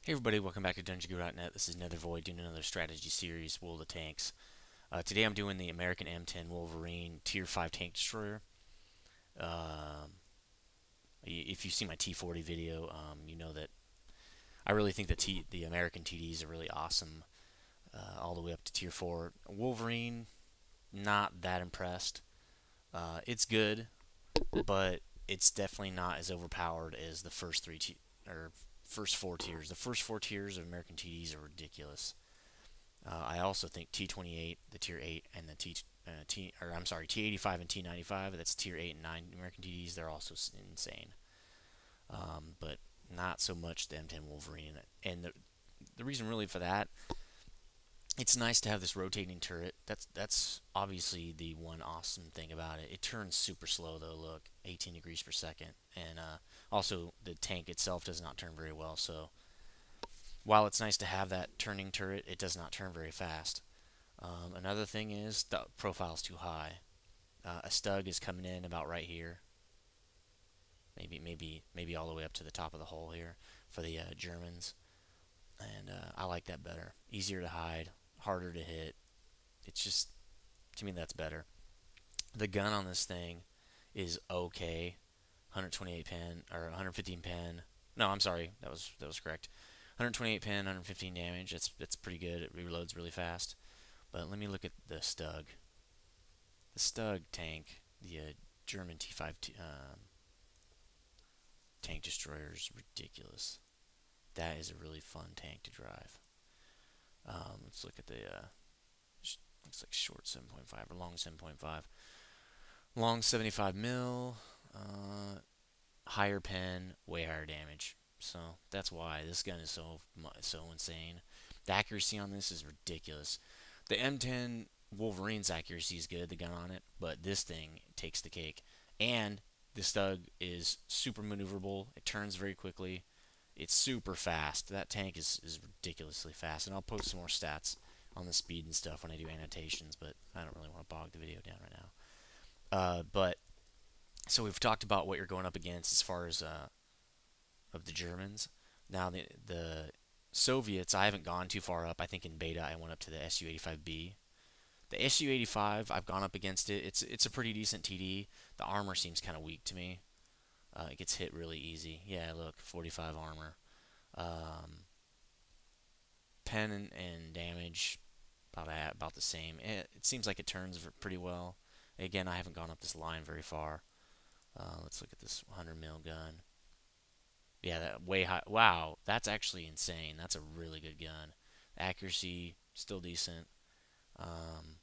Hey everybody, welcome back to DungeonGo.net. This is Nethervoid doing another strategy series, Will of the Tanks. Today I'm doing the American M10 Wolverine Tier 5 Tank Destroyer. Um, if you see my T40 video, you know that I really think that the American TDs are really awesome, all the way up to Tier 4. Wolverine, not that impressed. It's good, but it's definitely not as overpowered as the first or first four tiers. The first four tiers of American TDs are ridiculous. I also think T28, the Tier 8, and the T85 and T95, that's Tier 8 and 9 American TDs, they're also insane. But not so much the M10 Wolverine. And the reason really for that, it's nice to have this rotating turret. That's obviously the one awesome thing about it. It turns super slow though. Look, 18 degrees per second, and also the tank itself does not turn very well. So while it's nice to have that turning turret, it does not turn very fast. Another thing is the profile's too high. A Stug is coming in about right here. Maybe all the way up to the top of the hole here for the Germans. And I like that better. Easier to hide, harder to hit. It's just, to me, that's better. The gun on this thing is okay. 128 pin or 115 pin. No, I'm sorry. That was correct. 128 pin, 115 damage. That's pretty good. It reloads really fast. But let me look at the Stug. The Stug tank, the German T5 tank destroyer is ridiculous. That is a really fun tank to drive. Let's look at the looks like short 7.5 or long 7.5. Long 75 mil, higher pen, way higher damage. So that's why this gun is so insane. The accuracy on this is ridiculous. The M10 Wolverine's accuracy is good, the gun on it, but this thing takes the cake. And the Stug is super maneuverable. It turns very quickly. It's super fast. That tank is ridiculously fast. And I'll post some more stats on the speed and stuff when I do annotations, but I don't really want to bog the video down right now. But so we've talked about what you're going up against as far as of the Germans. Now the Soviets, I haven't gone too far up. I think in beta I went up to the Su-85B. The Su-85, I've gone up against it. It's a pretty decent TD. The armor seems kind of weak to me. It gets hit really easy. Yeah, look, 45 armor. Um, pen and damage about the same. It seems like it turns pretty well. Again, I haven't gone up this line very far. Let's look at this 100 mil gun. Yeah, that way high. Wow, that's actually insane. That's a really good gun. Accuracy still decent. Um,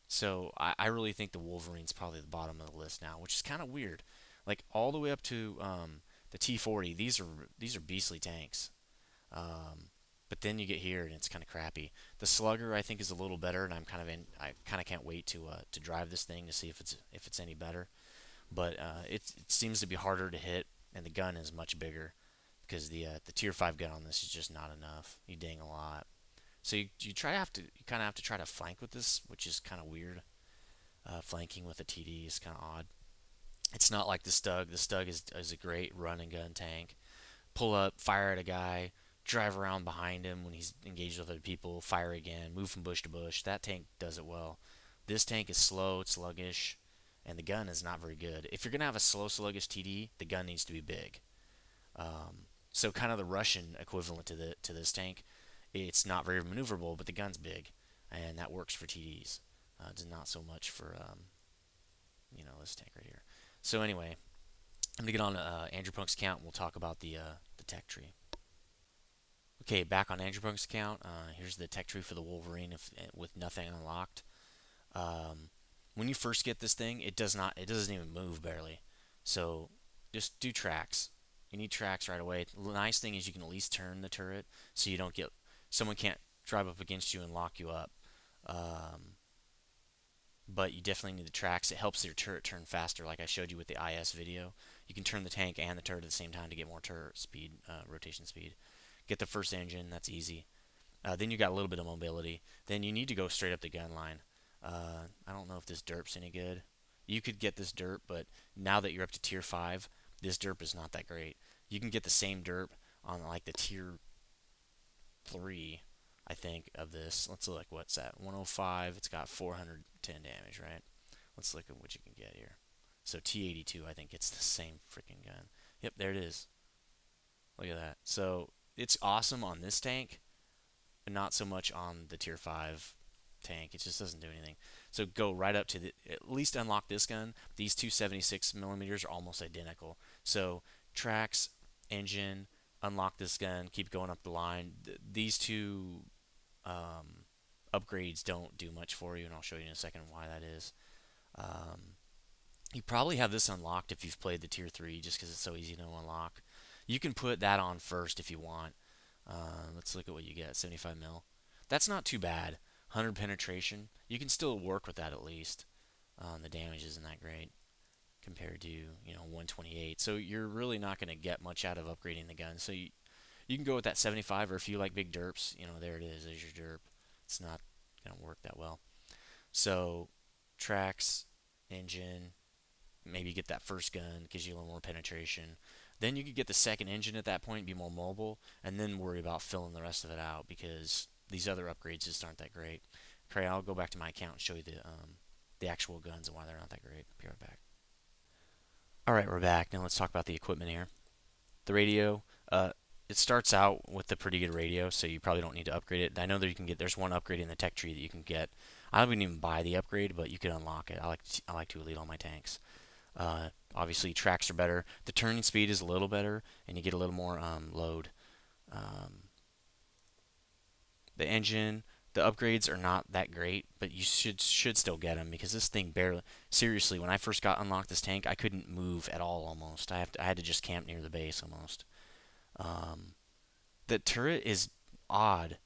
so I really think the Wolverine's probably the bottom of the list now, which is kind of weird. Like all the way up to the T40, these are beastly tanks. Um, but then you get here and it's kind of crappy. The Slugger I think is a little better, and I kind of can't wait to drive this thing to see if it's any better. But it seems to be harder to hit, and the gun is much bigger because the Tier 5 gun on this is just not enough. You ding a lot. So you kind of have to try to flank with this, which is kind of weird. Flanking with a TD is kind of odd. It's not like the Stug. The Stug is a great run and gun tank. Pull up, fire at a guy, drive around behind him when he's engaged with other people, fire again, move from bush to bush. That tank does it well. This tank is slow, it's sluggish, and the gun is not very good. If you're going to have a slow, sluggish TD, the gun needs to be big. So kind of the Russian equivalent to this tank. It's not very maneuverable, but the gun's big, and that works for TDs. It's not so much for this tank right here. So anyway, I'm gonna get on Andrew Punk's account, and we'll talk about the tech tree. Okay, back on Andrew Punk's account. Here's the tech tree for the Wolverine with nothing unlocked. Um, when you first get this thing, it doesn't even move barely. So just do tracks. You need tracks right away. The nice thing is you can at least turn the turret so you don't get someone can't drive up against you and lock you up. Um, but you definitely need the tracks. It helps your turret turn faster, like I showed you with the IS video. You can turn the tank and the turret at the same time to get more turret speed, rotation speed. Get the first engine, that's easy. Then you got a little bit of mobility. Then you need to go straight up the gun line. I don't know if this derp's any good. You could get this derp, but now that you're up to tier 5, this derp is not that great. You can get the same derp on like the tier 3, I think, of this. Let's look. What's that? 105. It's got 410 damage, right? Let's look at what you can get here. So T82, I think, gets the same freaking gun. Yep, there it is. Look at that. So it's awesome on this tank, but not so much on the tier 5 tank. It just doesn't do anything. So go right up to the, at least unlock this gun. These two 76 millimeters are almost identical. So tracks, engine, unlock this gun, keep going up the line. These two upgrades don't do much for you, and I'll show you in a second why that is. You probably have this unlocked if you've played the tier 3, just because it's so easy to unlock. You can put that on first if you want. Let's look at what you get. 75 mil. That's not too bad. 100 penetration. You can still work with that at least. The damage isn't that great compared to 128. So you're really not going to get much out of upgrading the gun. So you can go with that 75, or if you like big derps, there it is. There's your derp. It's not going to work that well. So tracks, engine, maybe get that first gun, gives you a little more penetration. Then you could get the second engine at that point, be more mobile, and then worry about filling the rest of it out, because these other upgrades just aren't that great. Okay, I'll go back to my account and show you the actual guns and why they're not that great. Be right back. Alright, we're back. Now let's talk about the equipment here. The radio, it starts out with a pretty good radio, so you probably don't need to upgrade it. I know that you can get, there's one upgrade in the tech tree that you can get. I wouldn't even buy the upgrade, but you can unlock it. I like to elite all my tanks. Obviously, tracks are better. The turning speed is a little better, and you get a little more load. The engine, the upgrades are not that great, but you should still get them, because this thing barely. Seriously, when I first got unlocked this tank, I couldn't move at all. Almost, I had to just camp near the base almost. The turret is odd.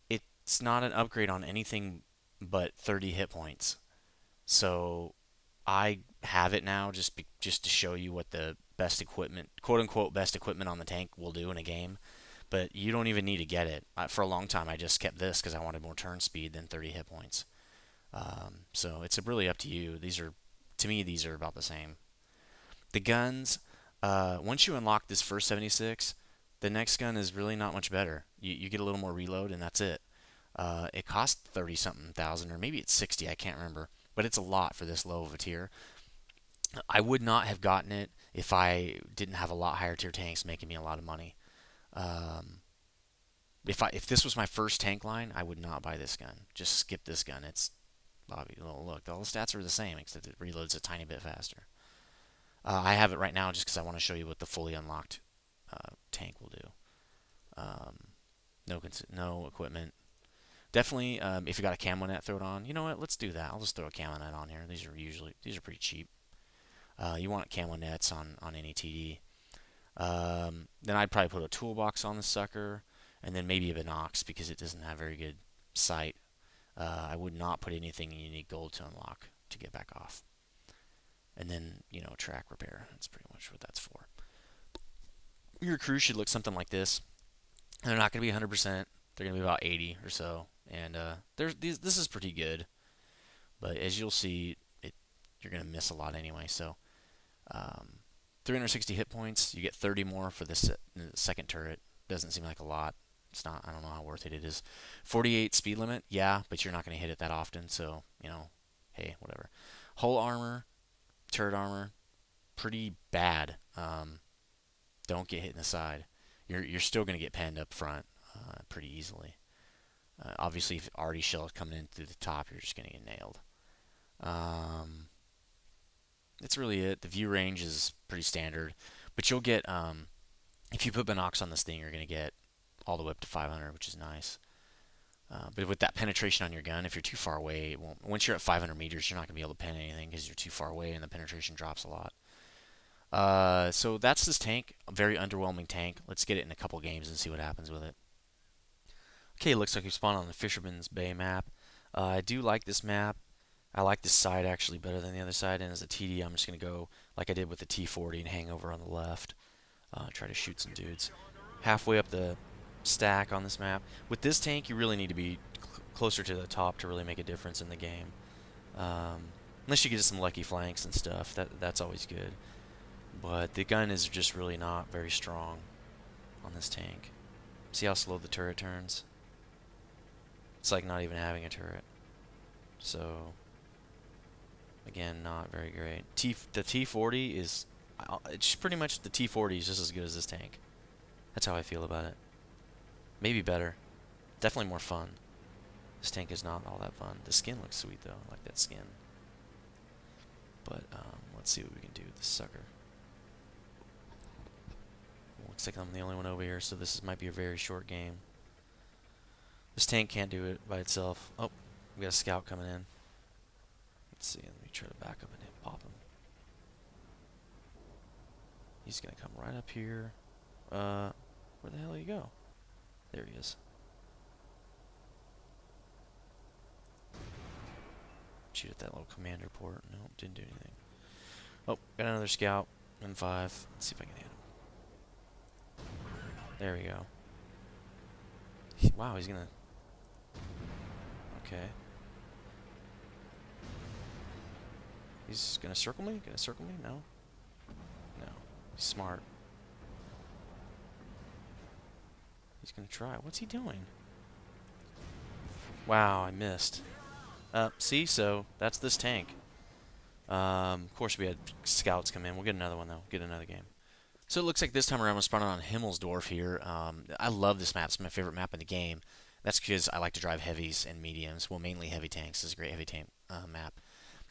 It's not an upgrade on anything but 30 hit points. So I have it now just to show you what the best equipment, quote unquote best equipment on the tank will do in a game. But you don't even need to get it. For a long time I just kept this because I wanted more turn speed than 30 hit points. So it's really up to you. To me, these are about the same. The guns, once you unlock this first 76, the next gun is really not much better. You get a little more reload, and that's it. It costs 30 something thousand, or maybe it's 60, I can't remember, but it's a lot for this low of a tier. I would not have gotten it if I didn't have a lot higher tier tanks making me a lot of money. If this was my first tank line, I would not buy this gun. Just skip this gun. It's Bobby. Look, all the stats are the same, except it reloads a tiny bit faster. I have it right now just because I want to show you what the fully unlocked tank will do. No equipment. Definitely, if you got a camo net, throw it on. You know what? Let's do that. I'll just throw a camo net on here. These are pretty cheap. You want camo nets on any TD. Then I'd probably put a toolbox on the sucker, and then maybe a binox because it doesn't have very good sight. I would not put anything you need gold to unlock to get back off. And then, track repair. That's pretty much what that's for. Your crew should look something like this. They're not going to be 100%. They're going to be about 80 or so. And this is pretty good. But as you'll see, you're going to miss a lot anyway. So 360 hit points. You get 30 more for the second turret. Doesn't seem like a lot. It's not. I don't know how worth it is. 48 speed limit. Yeah, but you're not going to hit it that often. So, hey, whatever. Hull armor, turret armor, pretty bad. Don't get hit in the side. You're still going to get penned up front pretty easily. Obviously, if arty shell is coming in through the top, you're just going to get nailed. That's really it. The view range is pretty standard, but you'll get if you put binocs on this thing, you're going to get all the way up to 500, which is nice. But with that penetration on your gun, if you're too far away, it won't. Once you're at 500 meters, you're not going to be able to pen anything because you're too far away, and the penetration drops a lot. So that's this tank. A very underwhelming tank. Let's get it in a couple games and see what happens with it. Okay, looks like we spawned on the Fisherman's Bay map. I do like this map. I like this side actually better than the other side, and as a TD, I'm just going to go like I did with the T40 and hang over on the left. Try to shoot some dudes. Halfway up the stack on this map. With this tank, you really need to be closer to the top to really make a difference in the game. Unless you get some lucky flanks and stuff, that's always good. But the gun is just really not very strong on this tank. See See how slow the turret turns? It's like not even having a turret. So, again, not very great. The T40 is... It's pretty much the T40 is just as good as this tank. That's how I feel about it. Maybe better. Definitely more fun. This tank is not all that fun. The skin looks sweet though. I like that skin. But let's see what we can do with this sucker. Looks like I'm the only one over here, so might be a very short game. This tank can't do it by itself. Oh, we got a scout coming in. Let's see. Let me try to back up and pop him. He's gonna come right up here. Where the hell did he go? There he is. Shoot at that little commander port. Nope, didn't do anything. Oh, got another scout. M5. Let's see if I can hit him. There we go. Wow, he's gonna... Okay. He's gonna circle me? Gonna circle me? No? No. He's smart. He's gonna try. What's he doing? Wow, I missed. See, so that's this tank. Of course, we had scouts come in. We'll get another one, though. Get another game. So it looks like this time around we're spawning on Himmelsdorf here. I love this map. It's my favorite map in the game. That's because I like to drive heavies and mediums. Well, mainly heavy tanks. This is a great heavy tank map.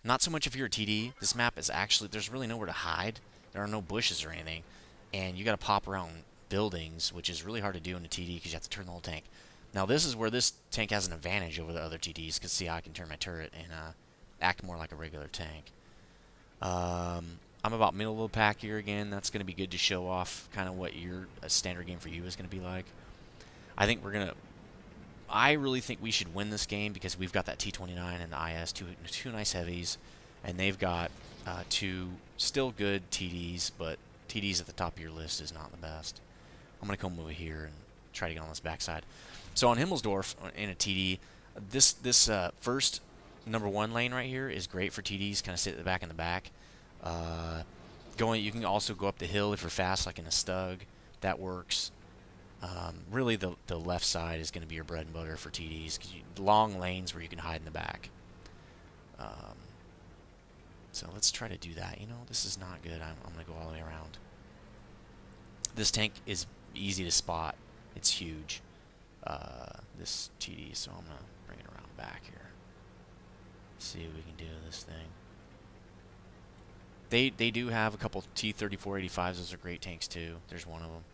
Not so much if you're a TD. This map is actually... There's really nowhere to hide. There are no bushes or anything. And you got to pop around buildings, which is really hard to do in a TD because you have to turn the whole tank. Now, this is where this tank has an advantage over the other TDs, because see how I can turn my turret and act more like a regular tank. I'm about middle of the pack here again. That's going to be good to show off kind of what a standard game for you is going to be like. I really think we should win this game because we've got that T29 and the IS, two nice heavies, and they've got two still good TDs, but TDs at the top of your list is not the best. I'm going to come over here and try to get on this backside. So on Himmelsdorf, in a TD, this first #1 lane right here is great for TDs, kind of sit at the back and the back. You can also go up the hill if you're fast, like in a Stug. That works. Really, the left side is going to be your bread and butter for TDs, because long lanes where you can hide in the back. So let's try to do that. You know, this is not good. I'm going to go all the way around. This tank is easy to spot. It's huge. This TD, so I'm going to bring it around back here. See what we can do with this thing. They do have a couple T-3485s. Those are great tanks too. There's one of them.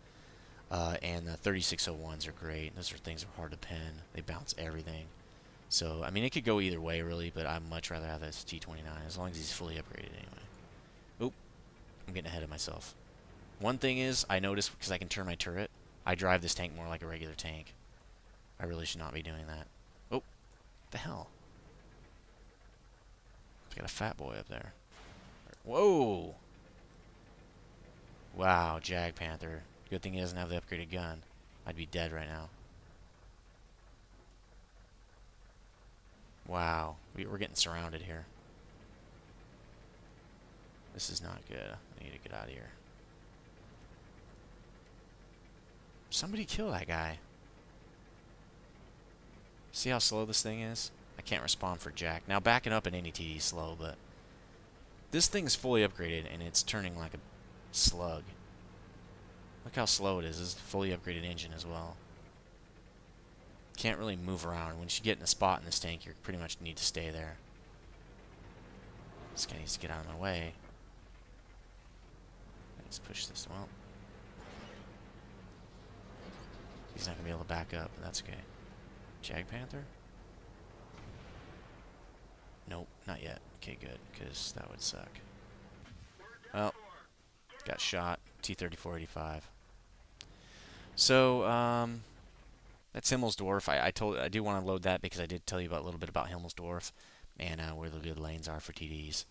And the 3601s are great. Those are things that are hard to pin. They bounce everything. So, I mean, it could go either way, really, but I'd much rather have this T-29, as long as he's fully upgraded anyway. Oop. I'm getting ahead of myself. One thing is, I noticed, because I can turn my turret, I drive this tank more like a regular tank. I really should not be doing that. Oh. What the hell? Got a fat boy up there. Whoa! Wow, Jag Panther. Good thing he doesn't have the upgraded gun. I'd be dead right now. Wow. We're getting surrounded here. This is not good. I need to get out of here. Somebody kill that guy. See how slow this thing is? I can't respond for Jack. Now, backing up in any TD is slow, but this thing's fully upgraded, and it's turning like a slug. Look how slow it is. This is a fully upgraded engine as well. Can't really move around. Once you get in a spot in this tank, you pretty much need to stay there. This guy needs to get out of my way. Let's push this. Well, he's not going to be able to back up, but that's okay. Jag Panther? Nope, not yet. Okay, good, because that would suck. Well, got shot. T-3485. So, that's Himmelsdorf. I do want to load that because I did tell you a little bit about Himmelsdorf and where the good lanes are for TDs.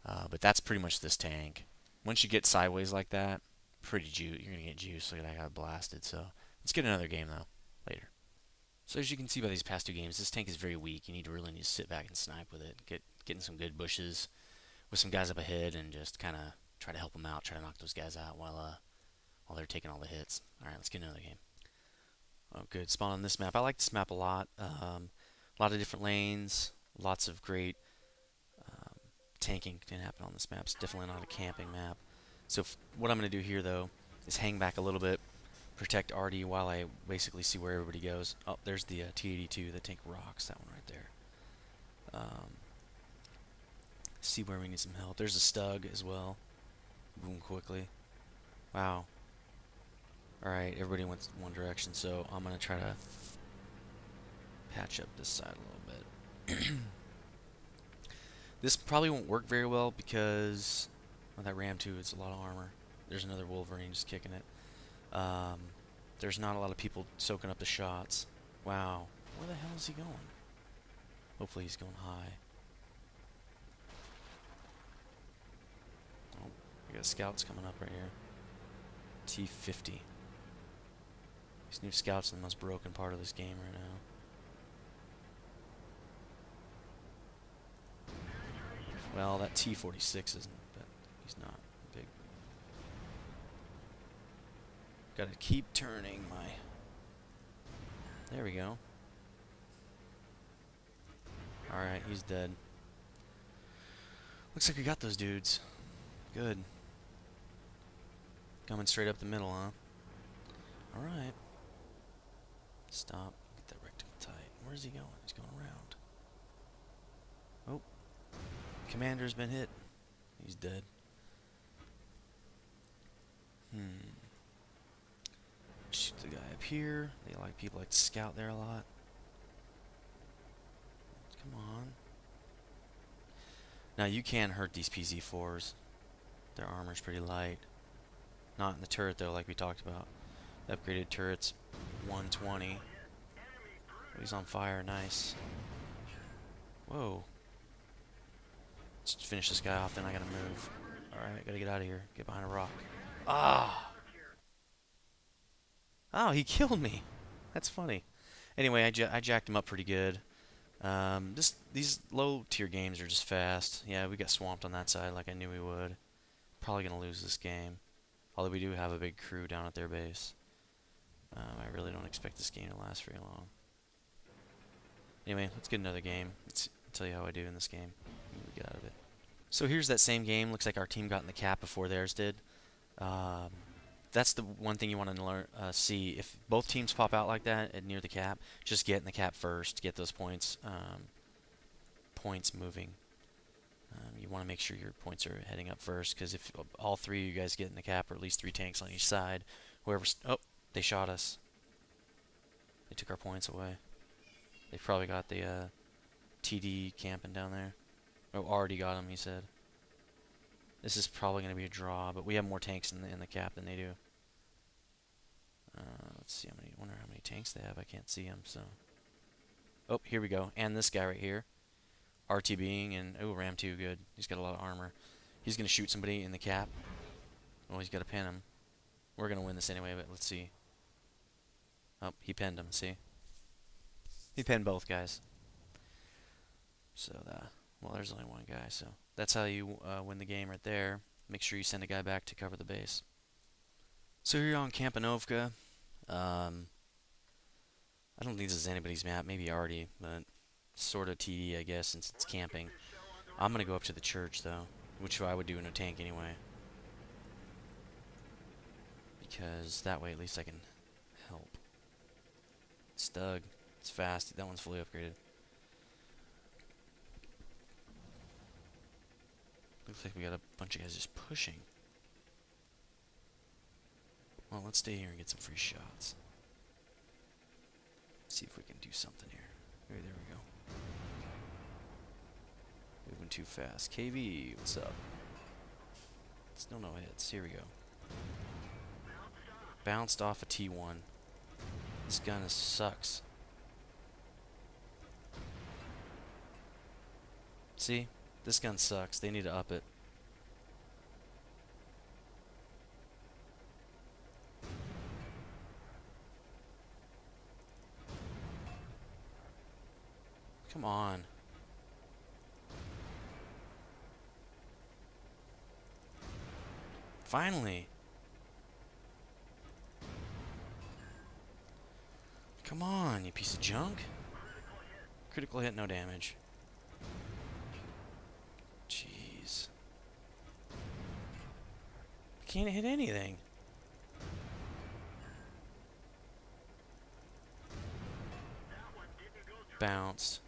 But that's pretty much this tank. Once you get sideways like that, you're gonna get juiced. Look at that, I got blasted. So let's get another game though later. So as you can see by these past two games, this tank is very weak. You really need to sit back and snipe with it. Get in some good bushes with some guys up ahead and just kind of try to help them out. Try to knock those guys out while they're taking all the hits. All right, let's get another game. Oh, good. Spawn on this map. I like this map a lot. A lot of different lanes, lots of great um, tanking can happen on this map. It's definitely not a camping map. So what I'm going to do here, though, is hang back a little bit, protect RD while I basically see where everybody goes. Oh, there's the T-82, the tank rocks, that one right there. See where we need some help. There's a Stug as well. Boom, quickly. Wow. Alright, everybody went one direction, so I'm going to try to patch up this side a little bit. This probably won't work very well because that Ram 2 is a lot of armor. There's another Wolverine just kicking it. There's not a lot of people soaking up the shots. Wow. Where the hell is he going? Hopefully he's going high. Oh, we got scouts coming up right here. T-50. These new scouts are the most broken part of this game right now. Well, that T-46 isn't, but he's not big. Gotta keep turning my... There we go. Alright, he's dead. Looks like we got those dudes. Good. Coming straight up the middle, huh? Alright. Stop. Get that rectangle tight. Where's he going? He's going around. Oh. Commander's been hit. He's dead. Shoot the guy up here. People like to scout there a lot. Come on. Now you can hurt these PZ4s. Their armor's pretty light. Not in the turret though, like we talked about. The upgraded turret's 120. Oh, he's on fire, nice. Whoa. Let's finish this guy off, then I gotta move. Alright, gotta get out of here. Get behind a rock. Ah! Oh, he killed me. That's funny. Anyway, I jacked him up pretty good. These low-tier games are just fast. Yeah, we got swamped on that side like I knew we would. Probably gonna lose this game. Although we do have a big crew down at their base. I really don't expect this game to last very long. Anyway, let's get another game. Let's tell you how I do in this game. Get out of it. So here's that same game. Looks like our team got in the cap before theirs did. That's the one thing you want to learn. See if both teams pop out like that and near the cap. Just get in the cap first. Get those points. Points moving. You want to make sure your points are heading up first, because if all three of you guys get in the cap, or at least 3 tanks on each side, whoever's... Oh, they shot us. They took our points away. They probably got the TD camping down there. Oh, already got him, he said. This is probably going to be a draw, but we have more tanks in the cap than they do. Let's see how many... wonder how many tanks they have. I can't see them, so... Oh, here we go. And this guy right here. RTBing and... Oh, Ram 2, good. He's got a lot of armor. He's going to shoot somebody in the cap. Oh, he's got to pin him. We're going to win this anyway, but let's see. Oh, he pinned him, see? He pinned both guys. So, well, there's only one guy, so... That's how you win the game right there. Make sure you send a guy back to cover the base. So here you're on Kampanovka. I don't think this is anybody's map. Maybe already, but sort of TD, I guess, since it's camping. I'm going to go up to the church, though, which I would do in a tank anyway. Because that way at least I can help. Stug. It's fast. That one's fully upgraded. Looks like we got a bunch of guys just pushing. Well, let's stay here and get some free shots. See if we can do something here. There we go. Moving too fast. KV, what's up? Still no hits. Here we go. Bounced off a T1. This gun sucks. See? This gun sucks. They need to up it. Come on. Finally. Come on, you piece of junk. Critical hit, no damage. Jeez. I can't hit anything. Bounced.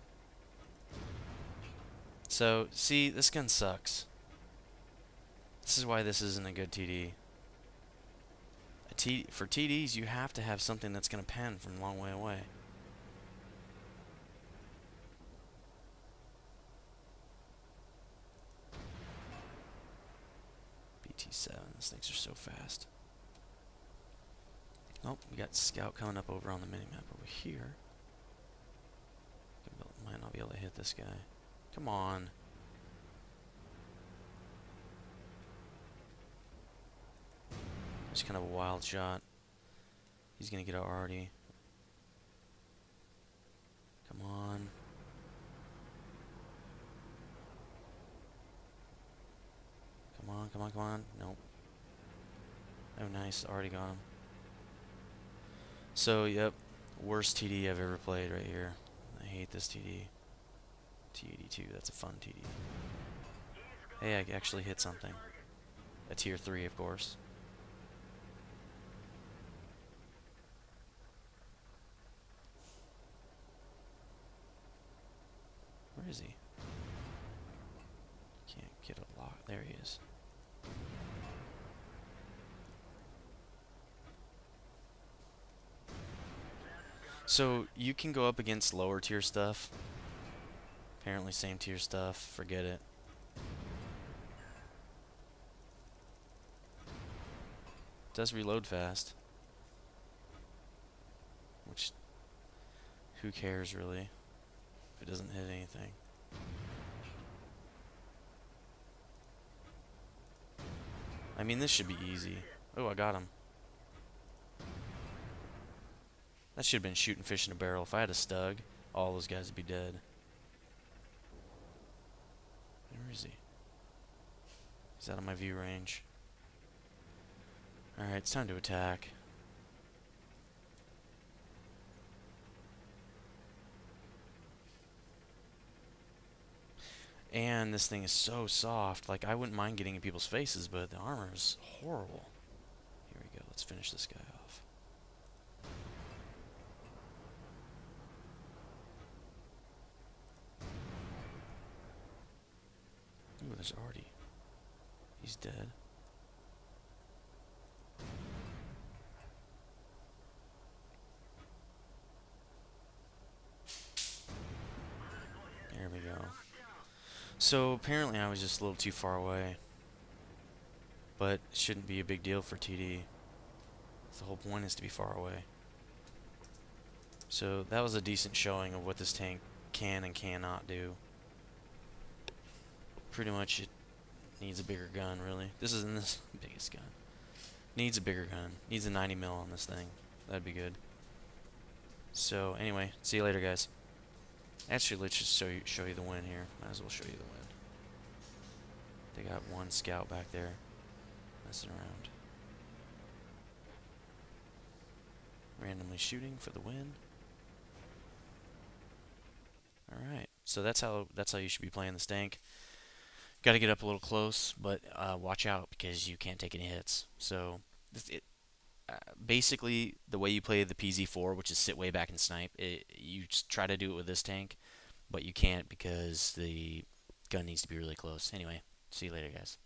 So, see, this gun sucks. This is why this isn't a good TD. For TDs, you have to have something that's going to pen from a long way away. BT7, these things are so fast. Oh, we got Scout coming up over on the minimap over here. Might not be able to hit this guy. Come on. Just kind of a wild shot. He's gonna get out already. Come on. Come on, come on, come on. Nope. Oh, nice. Already got him. So, yep. Worst TD I've ever played right here. I hate this TD. T82, that's a fun TD. Hey, I actually hit something. A tier 3, of course. Where is he? Can't get a lock. There he is. So, you can go up against lower tier stuff. Apparently same tier stuff. Forget it. Does reload fast. Which, who cares really, if it doesn't hit anything. I mean, this should be easy. Oh, I got him. That should have been shooting fish in a barrel. If I had a Stug, all those guys would be dead. Where is he? He's out of my view range. Alright, it's time to attack. And this thing is so soft. Like, I wouldn't mind getting in people's faces, but the armor is horrible. Here we go. Let's finish this guy off. Ooh, there's already... He's dead. There we go. So apparently I was just a little too far away. But it shouldn't be a big deal for TD. The whole point is to be far away. So that was a decent showing of what this tank can and cannot do. Pretty much it needs a bigger gun, really. This isn't the biggest gun. Needs a bigger gun. Needs a 90 mil on this thing. That'd be good. So anyway, see you later, guys. Actually, let's just show you the win here. Might as well show you the win. They got one scout back there messing around. Randomly shooting for the win. Alright, so that's how you should be playing this tank. Got to get up a little close, but watch out because you can't take any hits. So basically, the way you play the PZ4, which is sit way back and snipe, you just try to do it with this tank, but you can't because the gun needs to be really close. Anyway, see you later, guys.